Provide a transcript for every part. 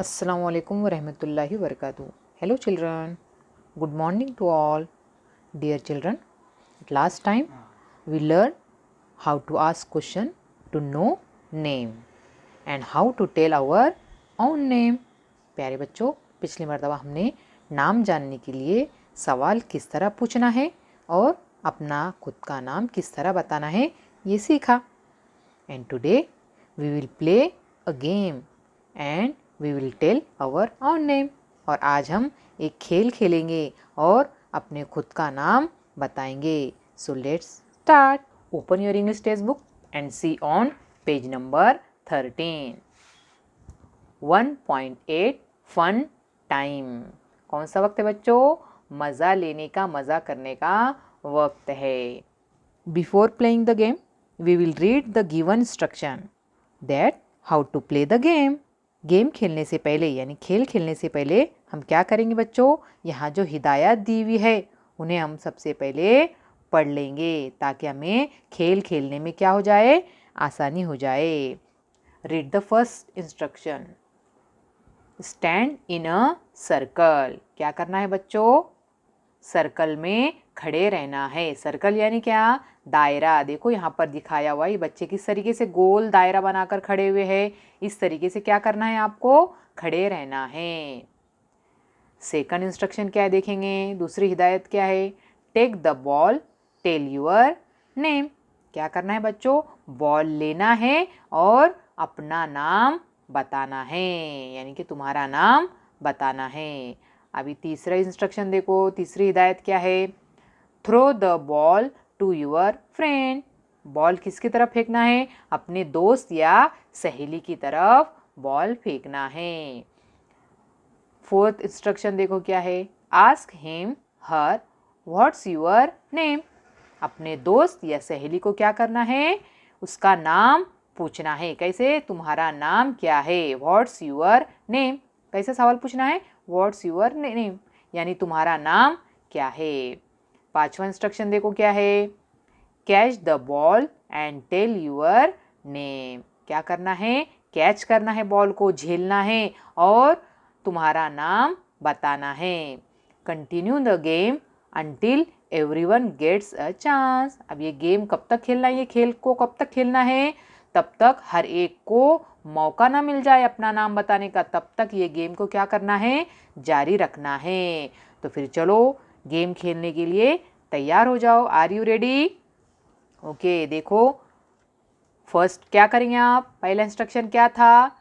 Assalamu alaikum wa rahmatullahi wa barakatuh. Hello children. Good morning to all. Dear children, last time we learned how to ask question to know name and how to tell our own name. प्यारे बच्चों, पिछली मर्तबा हमने नाम जानने के लिए सवाल किस तरह पूछना है और अपना खुद का नाम किस तरह बताना है ये सीखा. And today we will play a game and we will tell our own name. और आज हम एक खेल खेलेंगे और अपने खुद का नाम बताएंगे. So let's start. Open your English test book and see on page number 13. 1.8 Fun Time. कौन सा वक्त है बच्चों? मज़ा लेने का, मज़ा करने का वक्त है. Before playing the game, we will read the given instruction that how to play the game. Game खेलने से पहले यानी खेल खेलने से पहले हम क्या करेंगे बच्चों? यहाँ जो हिदायत दी हुई है उन्हें हम सबसे पहले पढ़ लेंगे ताकि हमें खेल खेलने में क्या हो जाए, आसानी हो जाए. Read the first instruction. Stand in a circle. क्या करना है बच्चों? सर्कल में खड़े रहना है. सर्कल यानी क्या? दायरा. देखो यहाँ पर दिखाया हुआ है बच्चे किस तरीके से गोल दायरा बनाकर खड़े हुए हैं. इस तरीके से क्या करना है आपको? खड़े रहना है. सेकंड इंस्ट्रक्शन क्या है देखेंगे. दूसरी हिदायत क्या है? Take the ball, tell your name. क्या करना है बच्चों? बॉल लेना है और अपना नाम बताना है, यानी कि तुम्हारा नाम बताना है. अभी तीसरा इंस्ट्रक्शन देखो. तीसरी हिदायत क्या है? Throw the ball to your friend. Ball किसकी तरफ फेंकना है? अपने दोस्त या सहेली की तरफ बॉल फेंकना है. फोर्थ इंस्ट्रक्शन देखो क्या है? Ask him her what's your name. अपने दोस्त या सहेली को क्या करना है? उसका नाम पूछना है. कैसे? तुम्हारा नाम क्या है? What's your name. कैसे सवाल पूछना है? व्हाट्स योर नेम यानी तुम्हारा नाम क्या है. पांचवा इंस्ट्रक्शन देखो क्या है? Catch the ball and tell your name. क्या करना है? कैच करना है, बॉल को झेलना है और तुम्हारा नाम बताना है. Continue the game until everyone gets a chance. अब ये गेम कब तक खेलना है? ये खेल को कब तक खेलना है? तब तक हर एक को मौका ना मिल जाए अपना नाम बताने का, तब तक ये गेम को क्या करना है? जारी रखना है. तो फिर चलो गेम खेलने के लिए तैयार हो जाओ. Are you ready? ओके. देखो फर्स्ट क्या करेंगे आप? पहला इंस्ट्रक्शन क्या था?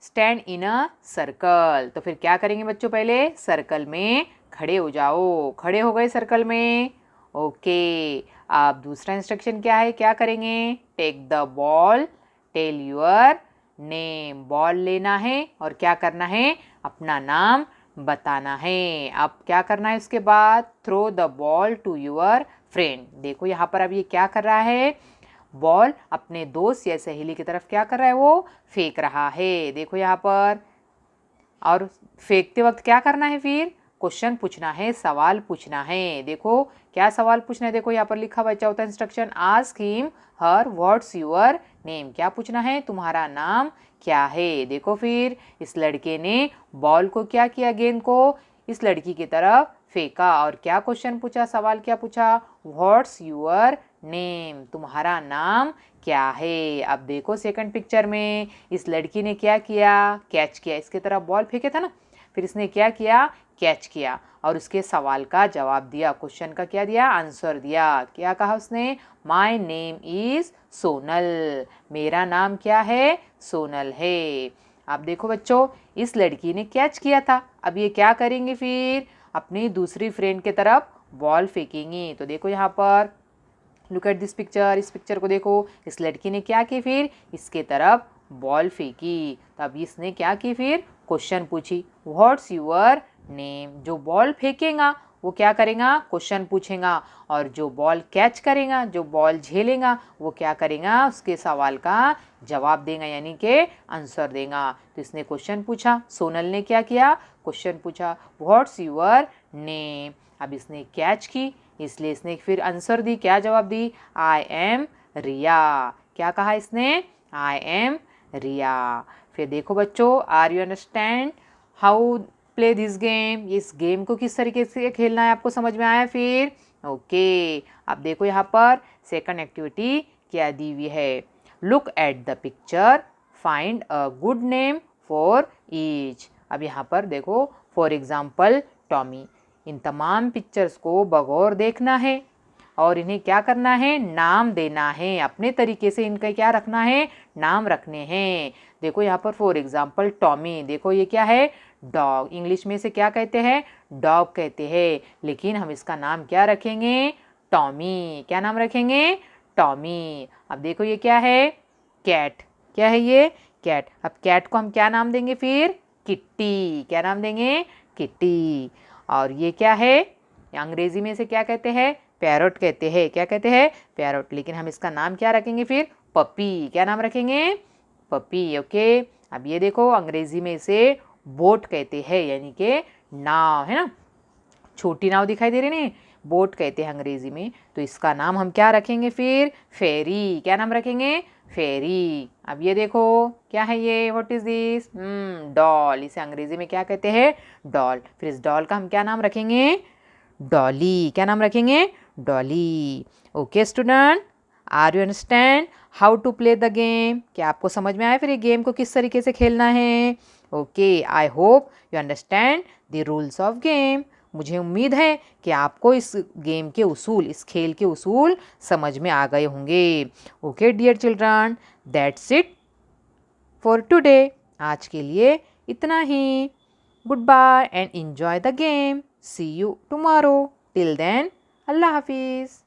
Stand in a circle. तो फिर क्या करेंगे बच्चों? पहले सर्कल में खड़े हो जाओ. खड़े हो गए सर्कल में. ओके. अब दूसरा इंस्ट्रक्शन क्या है? क्या करेंगे? Take the ball, tell your name. Ball लेना है और क्या करना है? अपना नाम बताना है. अब क्या करना है उसके बाद? Throw the ball to your friend. देखो यहाँ पर अब ये क्या कर रहा है? बॉल अपने दोस्त या सहेली की तरफ क्या कर रहा है? वो फेंक रहा है. देखो यहाँ पर. और फेंकते वक्त क्या करना है? फिर क्वेश्चन पूछना है, सवाल पूछना है. देखो क्या सवाल पूछना है? देखो यहाँ पर लिखा हुआ चौथा instruction. Ask him her what's your name. क्या पूछना है? तुम्हारा नाम क्या है. देखो फिर इस लड़के ने बॉल को क्या किया? गेंद को इस लड़की की तरफ फेंका और क्या क्वेश्चन पूछा? सवाल क्या पूछा? What's your name. तुम्हारा नाम क्या है. अब देखो सेकंड पिक्चर में इस लड़की ने क्या किया? कैच किया. इसके तरफ बॉल फेंके था ना, फिर इसने क्या किया? कैच किया और उसके सवाल का जवाब दिया. क्वेश्चन का क्या दिया? आंसर दिया. क्या कहा उसने? My name is Sonal. मेरा नाम क्या है? सोनल है. अब देखो बच्चों इस लड़की ने कैच किया था. अब ये क्या करेंगे? फिर अपनी दूसरी फ्रेंड के तरफ बॉल फेंकेंगी. तो देखो यहाँ पर लुक एट दिस पिक्चर. इस पिक्चर को देखो. इस लड़की ने क्या की? फिर इसके तरफ बॉल फेंकी. तो अब इसने क्या की? फिर क्वेश्चन पूछी. What's your name. जो बॉल फेंकेगा वो क्या करेगा? क्वेश्चन पूछेगा और जो बॉल कैच करेगा, जो बॉल झेलेगा वो क्या करेगा? उसके सवाल का जवाब देगा यानी कि आंसर देगा. तो इसने क्वेश्चन पूछा. सोनल ने क्या किया? क्वेश्चन पूछा. What's your name. अब इसने कैच की इसलिए इसने फिर आंसर दी. क्या जवाब दी? आई एम रिया. क्या कहा इसने? I am Riya. फिर देखो बच्चों, are you understand how play this game? इस गेम को किस तरीके से खेलना है आपको समझ में आया फिर? ओके, अब देखो यहाँ पर सेकंड एक्टिविटी क्या दी हुई है। Look at the picture, find a good name for each. अब यहाँ पर देखो, फॉर एग्जाम्पल टॉमी। इन तमाम पिक्चर्स को बगौर देखना है और इन्हें क्या करना है, नाम देना है। अपने तरीके से इनका क्या रखना है, नाम रखने हैं। देखो यहाँ पर फॉर एग्जाम्पल टॉमी, देखो ये क्या है, डॉग। इंग्लिश में से क्या कहते हैं, डॉग कहते हैं, लेकिन हम इसका नाम क्या रखेंगे, टॉमी। क्या नाम रखेंगे, टॉमी। अब देखो ये क्या है, कैट। क्या है ये, कैट। अब कैट को हम क्या नाम देंगे फिर, किट्टी। क्या नाम देंगे, किट्टी। और ये क्या है, अंग्रेजी में से क्या कहते हैं, पैरोट कहते हैं। क्या कहते हैं, पैरोट। लेकिन हम इसका नाम क्या रखेंगे फिर, पपी। क्या नाम रखेंगे, पपी। ओके, अब ये देखो, अंग्रेजी में इसे बोट कहते हैं, यानी कि नाव, है ना, छोटी नाव दिखाई दे रही है, बोट कहते हैं अंग्रेजी में। तो इसका नाम हम क्या रखेंगे फिर, फेरी। क्या नाम रखेंगे, फेरी। अब ये देखो क्या है ये, व्हाट इज दिस, डॉल। इसे अंग्रेजी में क्या कहते हैं, डॉल। फिर इस डॉल का हम क्या नाम रखेंगे, डॉली। क्या नाम रखेंगे, Dolly. Okay student, are you understand how to play the game? क्या आपको समझ में आया फिर ये गेम को किस तरीके से खेलना है? Okay, I hope you understand the rules of game. मुझे उम्मीद है कि आपको इस गेम के उसूल, इस खेल के उसूल समझ में आ गए होंगे। Okay dear children, that's it for today. आज के लिए इतना ही। Goodbye and enjoy the game. See you tomorrow. Till then, Allah Hafiz.